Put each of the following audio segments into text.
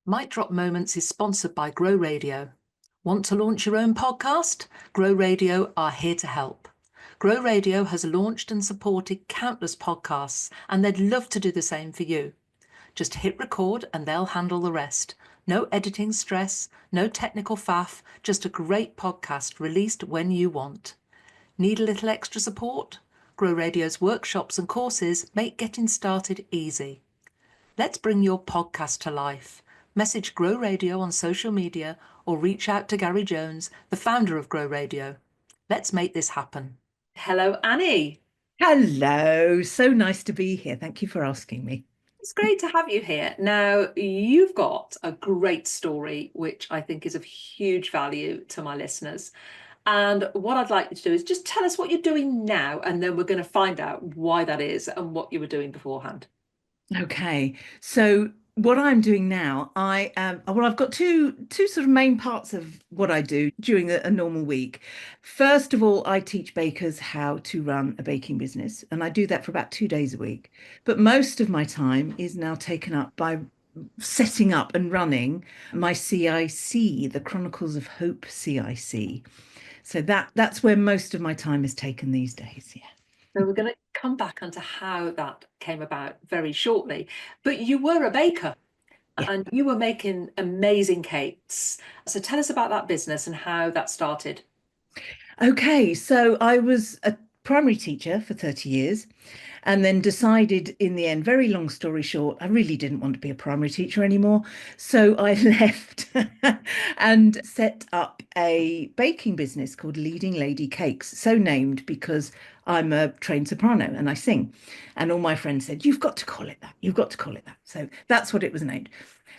Mic Drop Moments is sponsored by Grow Radio. Want to launch your own podcast? Grow Radio are here to help. Grow Radio has launched and supported countless podcasts, and they'd love to do the same for you. Just hit record and they'll handle the rest. No editing stress, no technical faff, just a great podcast released when you want. Need a little extra support? Grow Radio's workshops and courses make getting started easy. Let's bring your podcast to life. Message Grow Radio on social media or reach out to Gary Jones, the founder of Grow Radio. Let's make this happen. Hello, Annie. Hello, so nice to be here. Thank you for asking me. It's great to have you here. Now, you've got a great story, which I think is of huge value to my listeners. And what I'd like you to do is just tell us what you're doing now, and then we're going to find out why that is and what you were doing beforehand. Okay, so what I'm doing now, I've got two sort of main parts of what I do during a normal week. First of all, I teach bakers how to run a baking business, and I do that for about 2 days a week. But most of my time is now taken up by setting up and running my CIC, the Chronicles of Hope CIC. So that's where most of my time is taken these days. Yeah. So we're going to come back onto how that came about very shortly. But you were a baker and you were making amazing cakes. So tell us about that business and how that started. Okay, so I was a primary teacher for 30 years and then decided in the end, very long story short, I really didn't want to be a primary teacher anymore. So I left and set up a baking business called Leading Lady Cakes, so named because I'm a trained soprano and I sing. And all my friends said, you've got to call it that. You've got to call it that. So that's what it was named.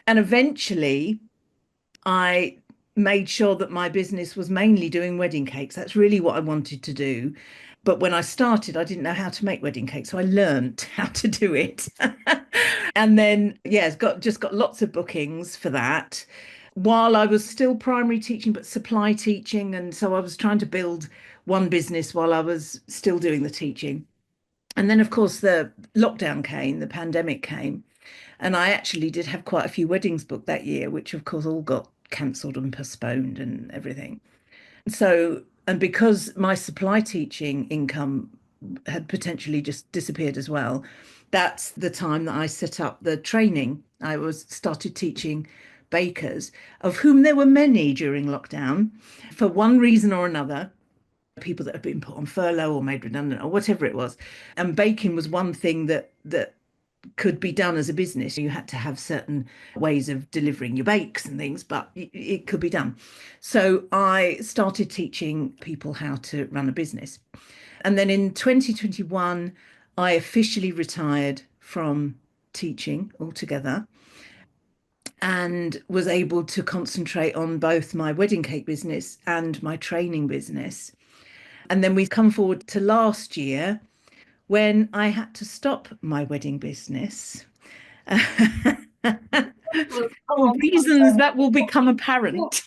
And eventually I made sure that my business was mainly doing wedding cakes. That's really what I wanted to do. But when I started, I didn't know how to make wedding cakes. So I learned how to do it. And then, yeah, just got lots of bookings for that while I was still primary teaching, but supply teaching. And so I was trying to build one business while I was still doing the teaching. And then, of course, the lockdown came, the pandemic came. And I actually did have quite a few weddings booked that year, which, of course, all got cancelled and postponed and everything. So, and because my supply teaching income had potentially just disappeared as well, that's the time that I set up the training. I was started teaching bakers, of whom there were many during lockdown, for one reason or another, people that had been put on furlough or made redundant or whatever it was. And baking was one thing that could be done as a business. You had to have certain ways of delivering your bakes and things, but it could be done. So I started teaching people how to run a business. And then in 2021, I officially retired from teaching altogether and was able to concentrate on both my wedding cake business and my training business. And then we've come forward to last year when I had to stop my wedding business for reasons that will become apparent.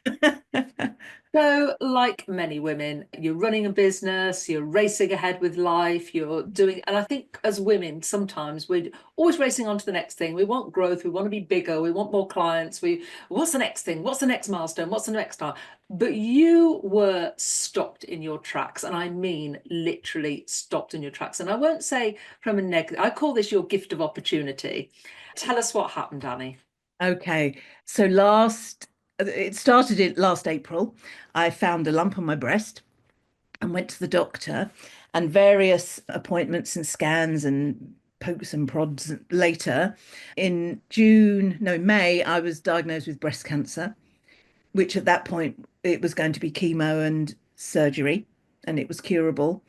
So, like many women, you're running a business, you're racing ahead with life, you're doing, and I think as women, sometimes we're always racing on to the next thing. We want growth, we want to be bigger, we want more clients. What's the next thing? What's the next milestone? What's the next time? But you were stopped in your tracks, and I mean literally stopped in your tracks. And I won't say from a negative, I call this your gift of opportunity. Tell us what happened, Annie. Okay, so it started in last April. I found a lump on my breast and went to the doctor, and various appointments and scans and pokes and prods later. In May, I was diagnosed with breast cancer, which at that point it was going to be chemo and surgery, and it was curable.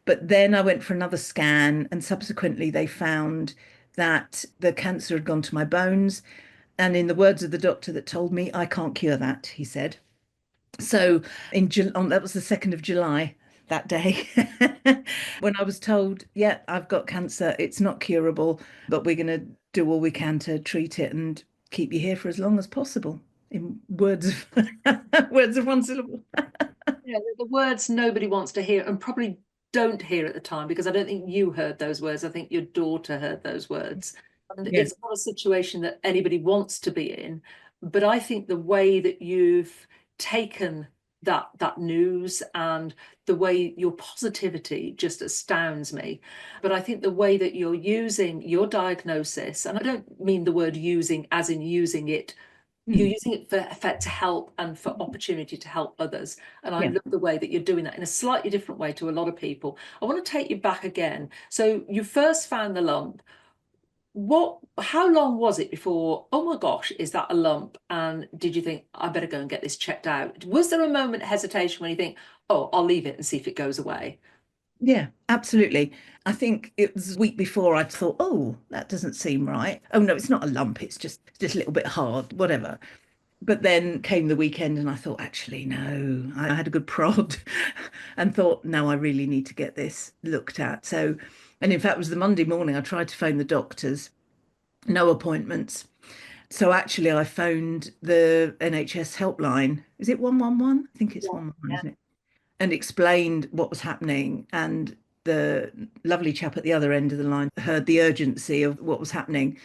But then I went for another scan, and subsequently they found that the cancer had gone to my bones. And in the words of the doctor that told me, I can't cure that, he said. So that was the 2nd of July, that day, when I was told, yeah, I've got cancer, it's not curable, but we're going to do all we can to treat it and keep you here for as long as possible, in words of one syllable. Yeah, the words nobody wants to hear and probably don't hear at the time, because I don't think you heard those words. I think your daughter heard those words. And Yeah. it's not a situation that anybody wants to be in. But I think the way that you've taken that news and the way your positivity just astounds me. But I think the way that you're using your diagnosis, and I don't mean the word using as in using it, you're Mm. using it for effect to help and for opportunity to help others. And I Yeah. love the way that you're doing that in a slightly different way to a lot of people. I want to take you back again. So you first found the lump. How long was it before, oh my gosh, is that a lump? And did you think, I better go and get this checked out? Was there a moment of hesitation when you think, oh, I'll leave it and see if it goes away? Yeah, absolutely. I think it was a week before I thought, oh, that doesn't seem right. Oh no, it's not a lump, it's just a little bit hard, whatever. But then came the weekend and I thought, actually, no, I had a good prod and thought, no, I really need to get this looked at. So, and in fact, it was the Monday morning I tried to phone the doctors, no appointments. So actually, I phoned the NHS helpline. Is it 111? I think it's Yeah. 111, Yeah. isn't it? And explained what was happening. And the lovely chap at the other end of the line heard the urgency of what was happening.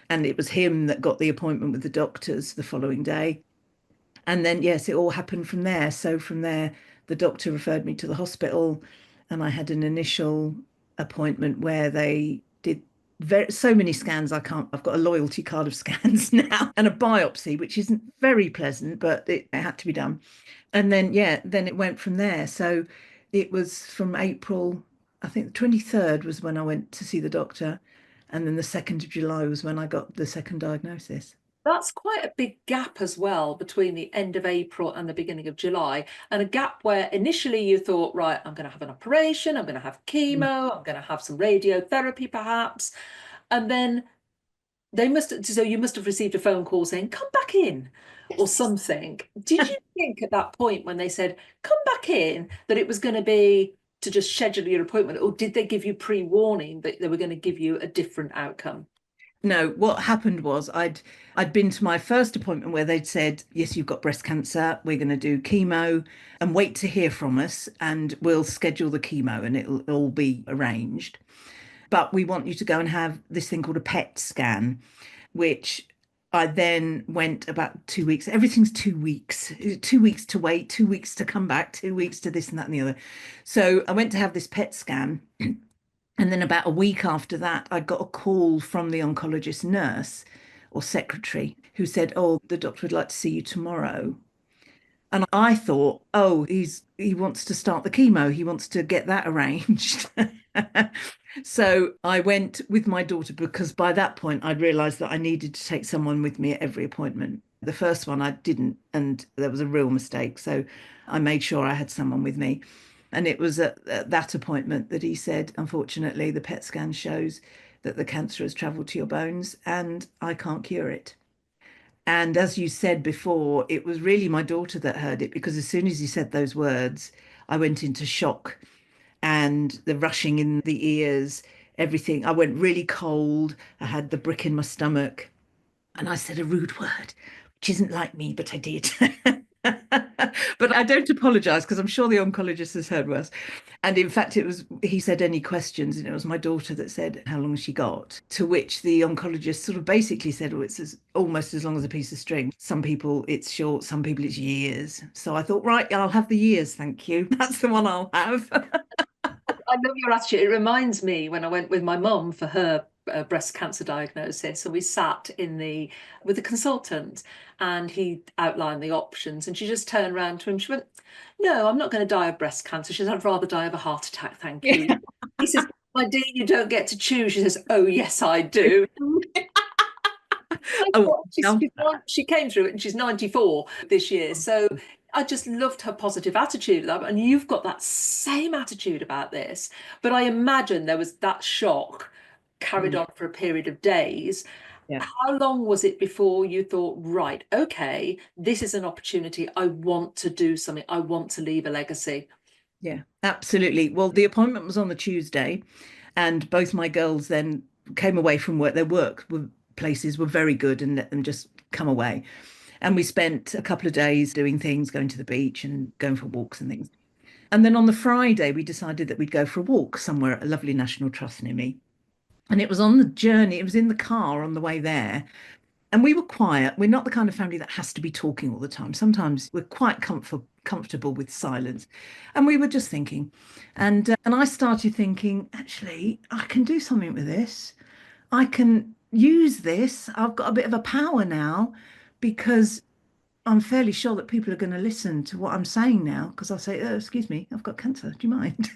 And it was him that got the appointment with the doctors the following day. And then, yes, it all happened from there. So from there, the doctor referred me to the hospital, and I had an initial appointment where they did so many scans. I can't, I've got a loyalty card of scans now and a biopsy, which isn't very pleasant, but it had to be done. And then, yeah, then it went from there. So it was from April, I think the 23rd was when I went to see the doctor. And then the 2nd of July was when I got the second diagnosis. That's quite a big gap as well between the end of April and the beginning of July, and a gap where initially you thought, right, I'm going to have an operation, I'm going to have Mm. chemo, I'm going to have some radiotherapy perhaps. And then so you must have received a phone call saying, come back in or something. Did you think at that point when they said, come back in, that it was going to be to just schedule your appointment, or did they give you pre-warning that they were going to give you a different outcome? No, what happened was I'd been to my first appointment where they'd said, yes, you've got breast cancer. We're going to do chemo and wait to hear from us, and we'll schedule the chemo and it'll all be arranged. But we want you to go and have this thing called a PET scan, which I then went about 2 weeks. Everything's 2 weeks, 2 weeks to wait, 2 weeks to come back, 2 weeks to this and that and the other. So I went to have this PET scan. And then about a week after that, I got a call from the oncologist nurse or secretary who said, oh, the doctor would like to see you tomorrow. And I thought, oh, he wants to start the chemo. He wants to get that arranged. So I went with my daughter because by that point I'd realized that I needed to take someone with me at every appointment. The first one I didn't, and there was a real mistake. So I made sure I had someone with me. And it was at that appointment that he said, unfortunately, the PET scan shows that the cancer has traveled to your bones and I can't cure it. And as you said before, it was really my daughter that heard it because as soon as he said those words, I went into shock and the rushing in the ears, everything. I went really cold. I had the brick in my stomach and I said a rude word, which isn't like me, but I did. But I don't apologize because I'm sure the oncologist has heard worse. And in fact, he said, any questions? And it was my daughter that said how long she got, to which the oncologist sort of basically said, oh, almost as long as a piece of string. Some people it's short, some people it's years. So I thought, right, I'll have the years, thank you. That's the one I'll have. I love your attitude. It reminds me when I went with my mum for her breast cancer diagnosis, and we sat in the with the consultant, and he outlined the options, and she just turned around to him. She went, "No, I'm not going to die of breast cancer." She said, "I'd rather die of a heart attack, thank you." Yeah. He says, "My dear, you don't get to choose." She says, "Oh, yes, I do." Oh, She came through it, and she's 94 this year. So I just loved her positive attitude. And you've got that same attitude about this. But I imagine there was that shock carried mm, on for a period of days. yeah. How long was it before you thought, right, okay, this is an opportunity. I want to do something. I want to leave a legacy. Yeah, absolutely. Well, the appointment was on the Tuesday, and both my girls then came away from work. Their places were very good and let them just come away. And we spent a couple of days doing things, going to the beach and going for walks and things. And then on the Friday, we decided that we'd go for a walk somewhere at a lovely national trust near me. And it was on the journey, it was in the car on the way there And we were quiet. We're not the kind of family that has to be talking all the time. Sometimes we're quite comfortable with silence. And we were just thinking. And I started thinking, actually, I can do something with this. I can use this. I've got a bit of a power now because I'm fairly sure that people are going to listen to what I'm saying now because I'll say, oh, excuse me, I've got cancer. Do you mind?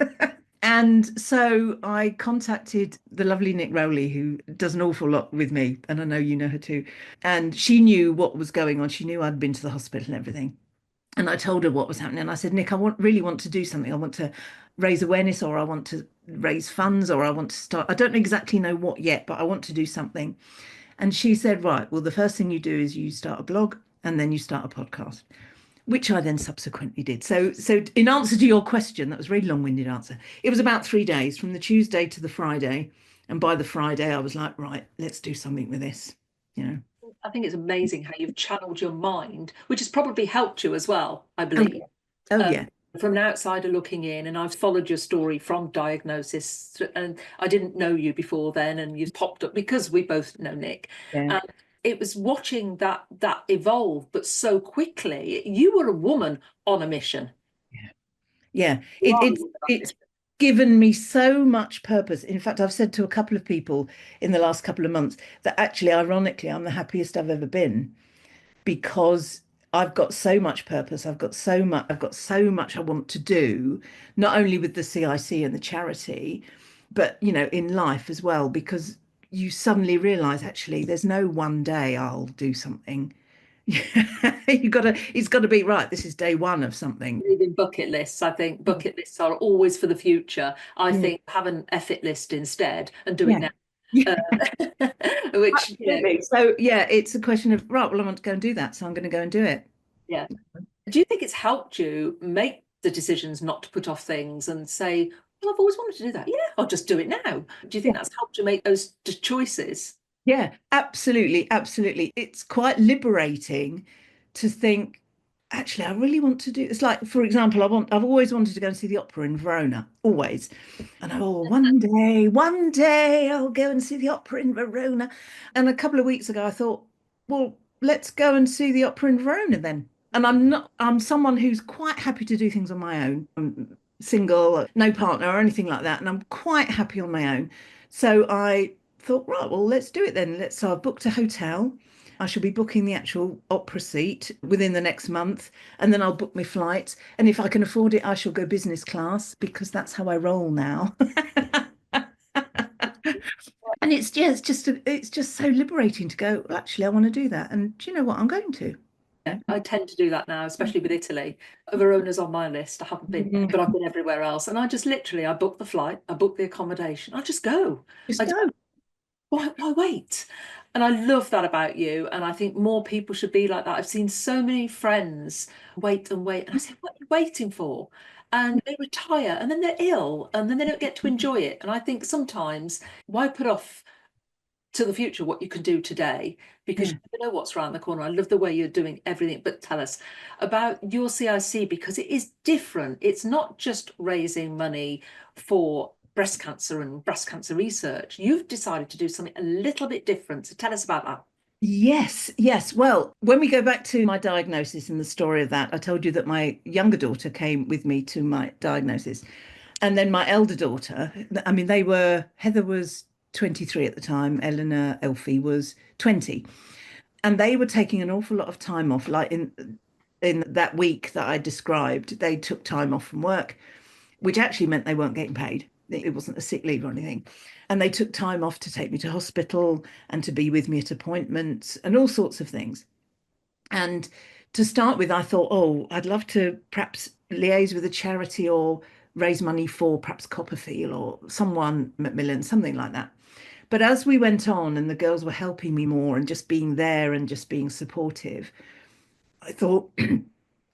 And so I contacted the lovely Nick Rowley, who does an awful lot with me, and I know you know her too. And she knew what was going on. She knew I'd been to the hospital and everything. And I told her what was happening. And I said, Nick, really want to do something. I want to raise awareness, or I want to raise funds, or I want to start. I don't exactly know what yet, but I want to do something. And she said, right, well, the first thing you do is you start a blog and then you start a podcast, which I then subsequently did. So in answer to your question, that was a very long-winded answer. It was about 3 days, from the Tuesday to the Friday. And by the Friday, I was like, right, let's do something with this, you know. I think it's amazing how you've channeled your mind, which has probably helped you as well, I Oh, believe. yeah. Oh, Um, yeah. from an outsider looking in, and I've followed your story from diagnosis, and I didn't know you before then, and you've popped up because we both know Nick. Yeah. And it was watching that evolve, but so quickly. You were a woman on a mission. Yeah. Yeah. You are a It's woman on a it's mission. given me so much purpose. In fact, I've said to a couple of people in the last couple of months that actually, ironically, I'm the happiest I've ever been because I've got so much purpose. I've got so much I want to do, not only with the CIC and the charity, but in life as well, because you suddenly realize actually there's no one day I'll do something. It's got to be right. This is day one of something. Believe in bucket lists. I think bucket lists are always for the future. I Yeah. think have an effort list instead and do it Yeah. now. Yeah. Which, Absolutely. So yeah, it's a question of right, well, I want to go and do that, so I'm going to go and do it. yeah. Do you think it's helped you make the decisions not to put off things and say, well, I've always wanted to do that. Yeah, I'll just do it now. Do you think Yeah. that's helped you make those choices? Yeah, absolutely, absolutely. It's quite liberating to think, actually, I really want to do. It's like, for example, I've always wanted to go and see the opera in Verona, always. And oh, one day I'll go and see the opera in Verona. And a couple of weeks ago, I thought, well, let's go and see the opera in Verona then. And I'm someone who's quite happy to do things on my own. I'm single, no partner or anything like that. And I'm quite happy on my own. So I thought, right, well, let's do it then. So I've booked a hotel. I shall be booking the actual opera seat within the next month, and then I'll book my flight. And if I can afford it, I shall go business class because that's how I roll now. And it's just so liberating to go, "Well, actually, I want to do that. And do you know what? I'm going to. Yeah, I tend to do that now, especially with Italy. Verona's on my list. I haven't been there, Mm. but I've been everywhere else. And I just literally, I book the flight, I book the accommodation, I just go. Just I go. why wait? And I love that about you. And I think more people should be like that. I've seen so many friends wait and wait. And I say, what are you waiting for? And they retire and then they're ill and then they don't get to enjoy it. And I think sometimes why put off to the future what you can do today because Yeah. you never know what's around the corner. I love the way you're doing everything. But tell us about your CIC because it is different. It's not just raising money for breast cancer and breast cancer research. You've decided to do something a little bit different. So tell us about that. Yes, yes. Well, when we go back to my diagnosis and the story of that, I told you that my younger daughter came with me to my diagnosis. And then my elder daughter, I mean, Heather was 23 at the time, Eleanor, Elfie was 20. And they were taking an awful lot of time off, like in that week that I described, they took time off from work, which actually meant they weren't getting paid. It wasn't a sick leave or anything. And they took time off to take me to hospital and to be with me at appointments and all sorts of things. And to start with, I thought, oh, I'd love to perhaps liaise with a charity or raise money for perhaps Copperfield or someone, Macmillan, something like that. But as we went on and the girls were helping me more and just being there and just being supportive, I thought,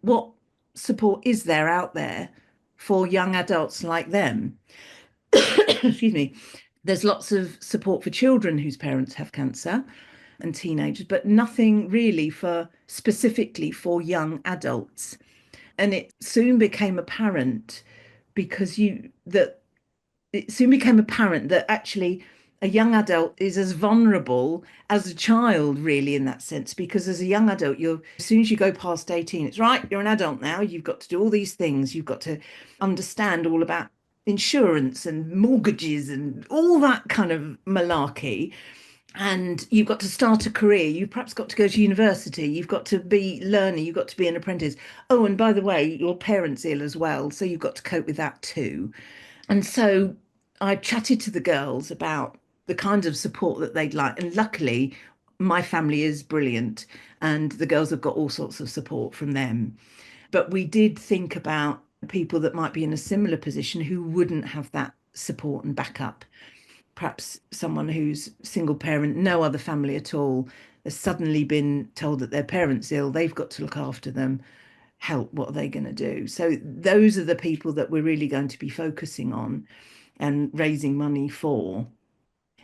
what support is there out there for young adults like them? Excuse me. There's lots of support for children whose parents have cancer and teenagers, but nothing really for specifically for young adults. And it soon became apparent because you that it soon became apparent that actually a young adult is as vulnerable as a child, really, in that sense, because as a young adult, as soon as you go past 18, it's right, you're an adult now, you've got to do all these things, you've got to understand all about insurance and mortgages and all that kind of malarkey. And you've got to start a career. You've perhaps got to go to university. You've got to be learning. You've got to be an apprentice. Oh, and by the way, your parents ill as well. So you've got to cope with that too. And so I chatted to the girls about the kinds of support that they'd like. And luckily, my family is brilliant, and the girls have got all sorts of support from them. But we did think about people that might be in a similar position who wouldn't have that support and backup. Perhaps someone who's single parent, no other family at all, has suddenly been told that their parents ill, they've got to look after them. Help, what are they going to do? So those are the people that we're really going to be focusing on and raising money for.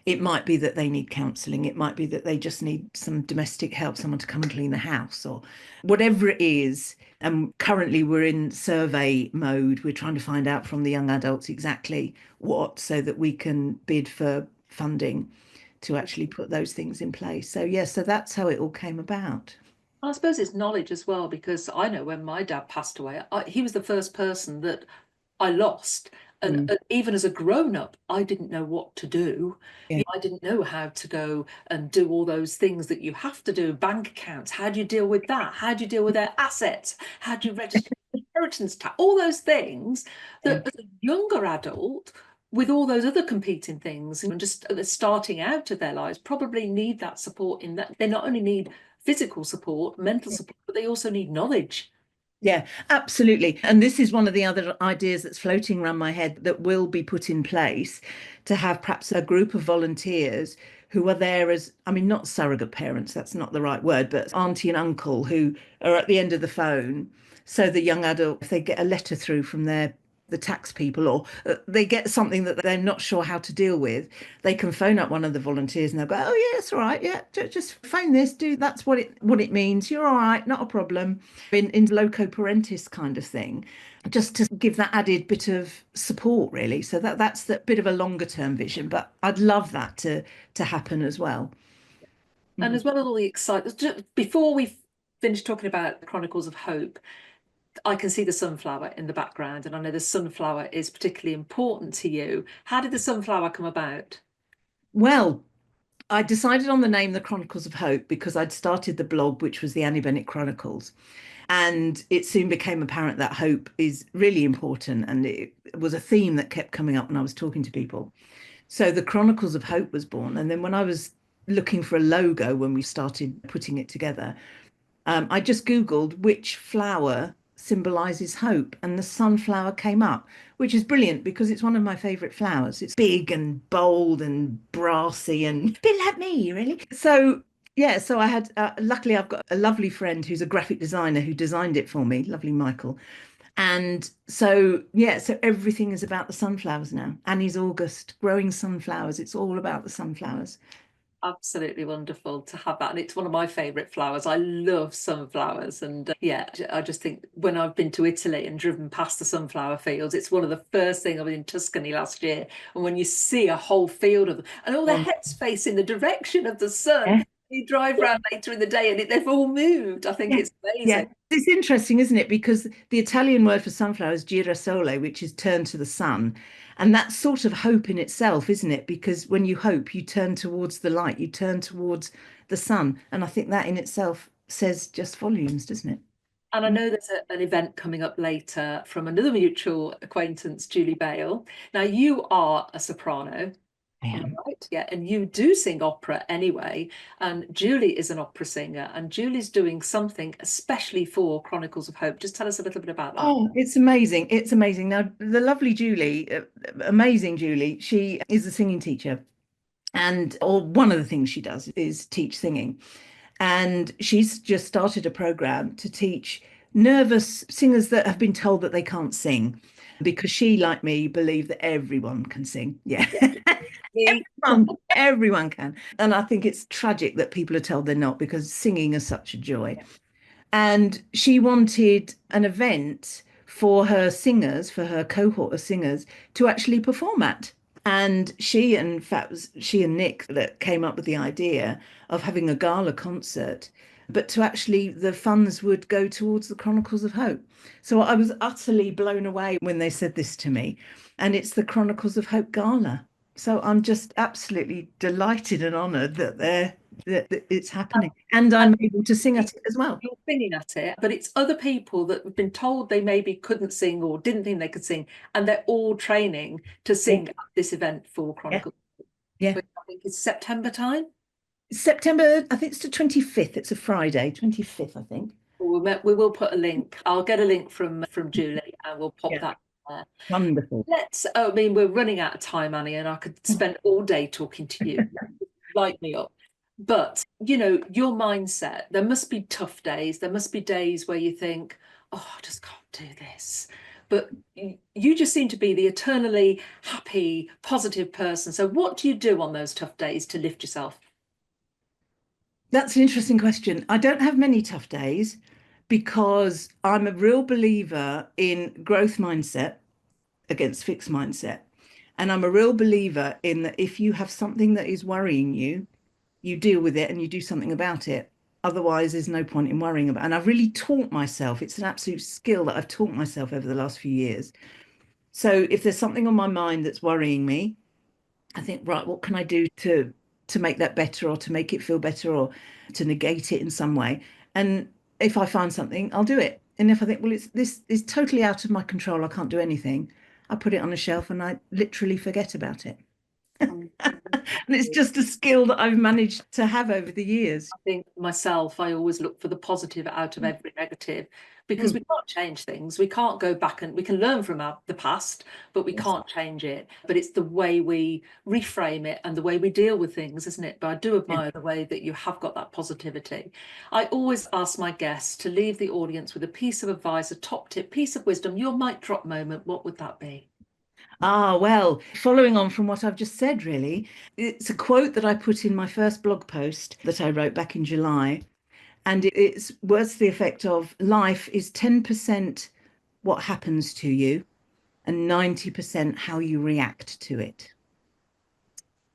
It might be that they need counselling. It might be that they just need some domestic help, someone to come and clean the house or whatever it is. And currently we're in survey mode. We're trying to find out from the young adults exactly what, so that we can bid for funding to actually put those things in place. So, yeah, so that's how it all came about. I suppose it's knowledge as well, because I know when my dad passed away, he was the first person that I lost. And Mm, even as a grown up, I didn't know what to do. yeah, I didn't know how to go and do all those things that you have to do, bank accounts. How do you deal with that? How do you deal with their assets? How do you register inheritance tax? All those things yeah. that as a younger adult, with all those other competing things and just at the starting out of their lives, probably need that support in that they not only need physical support, mental support, but they also need knowledge. Yeah, absolutely. And this is one of the other ideas that's floating around my head that will be put in place, to have perhaps a group of volunteers who are there as, I mean, not surrogate parents, that's not the right word, but auntie and uncle who are at the end of the phone. So the young adult, if they get a letter through from the tax people, or they get something that they're not sure how to deal with, they can phone up one of the volunteers and they'll go, oh yeah, it's all right, yeah, just phone this, do that's what it means, you're all right, not a problem, in loco parentis kind of thing, just to give that added bit of support, really. So that's that bit of a longer term vision, but I'd love that to happen as well. And Mm. as well as all the excitement, before we finish talking about Chronicles of Hope, I can see the sunflower in the background, and I know the sunflower is particularly important to you. How did the sunflower come about? Well, I decided on the name The Chronicles of Hope because I'd started the blog, which was the Annie Bennett Chronicles. And it soon became apparent that hope is really important. And it was a theme that kept coming up when I was talking to people. So the Chronicles of Hope was born. And then when I was looking for a logo, when we started putting it together, I just Googled which flower symbolizes hope, and the sunflower came up, which is brilliant because it's one of my favorite flowers. It's big and bold and brassy and a bit like me, really. So, yeah, so I had, luckily, I've got a lovely friend who's a graphic designer who designed it for me, lovely Michael. And so, yeah, so everything is about the sunflowers now. Annie's August, growing sunflowers. It's all about the sunflowers. Absolutely wonderful to have that. And it's one of my favourite flowers. I love sunflowers. And yeah, I just think when I've been to Italy and driven past the sunflower fields, it's one of the first things. I was in Tuscany last year. And when you see a whole field of them and all their Um, heads facing the direction of the sun, yeah. you drive around later in the day and they've all moved. I think Yeah, it's yeah. amazing. It's interesting, isn't it? Because the Italian word for sunflower is girasole, which is turn to the sun. And that's sort of hope in itself, isn't it? Because when you hope, you turn towards the light, you turn towards the sun. And I think that in itself says just volumes, doesn't it? And I Mm. know there's an event coming up later from another mutual acquaintance, Julie Bale. Now, you are a soprano, I am am. I right? Yeah, and you do sing opera anyway. And Julie is an opera singer, and Julie's doing something especially for Chronicles of Hope. Just tell us a little bit about that. Oh, it's amazing. It's amazing. Now, the lovely Julie, amazing Julie, she is a singing teacher. And, or one of the things she does is teach singing. And she's just started a program to teach nervous singers that have been told that they can't sing, because she, like me, believe that everyone can sing. Yeah. Me. Everyone can. And I think it's tragic that people are told they're not, because singing is such a joy. And she wanted an event for her singers, for her cohort of singers, to actually perform at. And she, in fact, was she and Nick that came up with the idea of having a gala concert, but to actually the funds would go towards the Chronicles of Hope. So I was utterly blown away when they said this to me, and it's the Chronicles of Hope Gala. So I'm just absolutely delighted and honoured that it's happening, and I'm able to sing at it as well. You're singing at it, but it's other people that have been told they maybe couldn't sing or didn't think they could sing, and they're all training to sing at this event for Yeah, Chronicles. yeah. Which I think it's September time. September, I think it's the 25th. It's a Friday, 25th, I think. We will put a link. I'll get a link from Julie, and we'll pop Yeah. that there. Wonderful. I mean, we're running out of time, Annie, and I could spend all day talking to you. Light me up. But, your mindset, there must be tough days. There must be days where you think, oh, I just can't do this. But you just seem to be the eternally happy, positive person. So what do you do on those tough days to lift yourself? That's an interesting question. I don't have many tough days because I'm a real believer in growth mindset against fixed mindset. And I'm a real believer in that if you have something that is worrying you, you deal with it and you do something about it. Otherwise, there's no point in worrying about it. And I've really taught myself, it's an absolute skill that I've taught myself over the last few years. So if there's something on my mind that's worrying me, I think, right, what can I do to make that better or to make it feel better or to negate it in some way? And if I find something, I'll do it. And if I think, well, this is totally out of my control, I can't do anything, I put it on a shelf and I literally forget about it. And it's just a skill that I've managed to have over the years. I think myself, I always look for the positive out of every negative, because we can't change things. We can't go back, and we can learn from the past, but we can't change it. But it's the way we reframe it and the way we deal with things, isn't it? But I do admire the way that you have got that positivity. I always ask my guests to leave the audience with a piece of advice, a top tip, piece of wisdom, your mic drop moment. What would that be? Well, following on from what I've just said, really, it's a quote that I put in my first blog post that I wrote back in July. And it's words to the effect of life is 10% what happens to you and 90% how you react to it.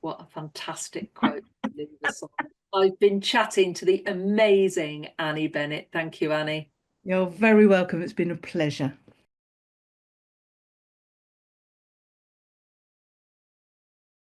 What a fantastic quote to leave us on. I've been chatting to the amazing Annie Bennett. Thank you, Annie. You're very welcome. It's been a pleasure.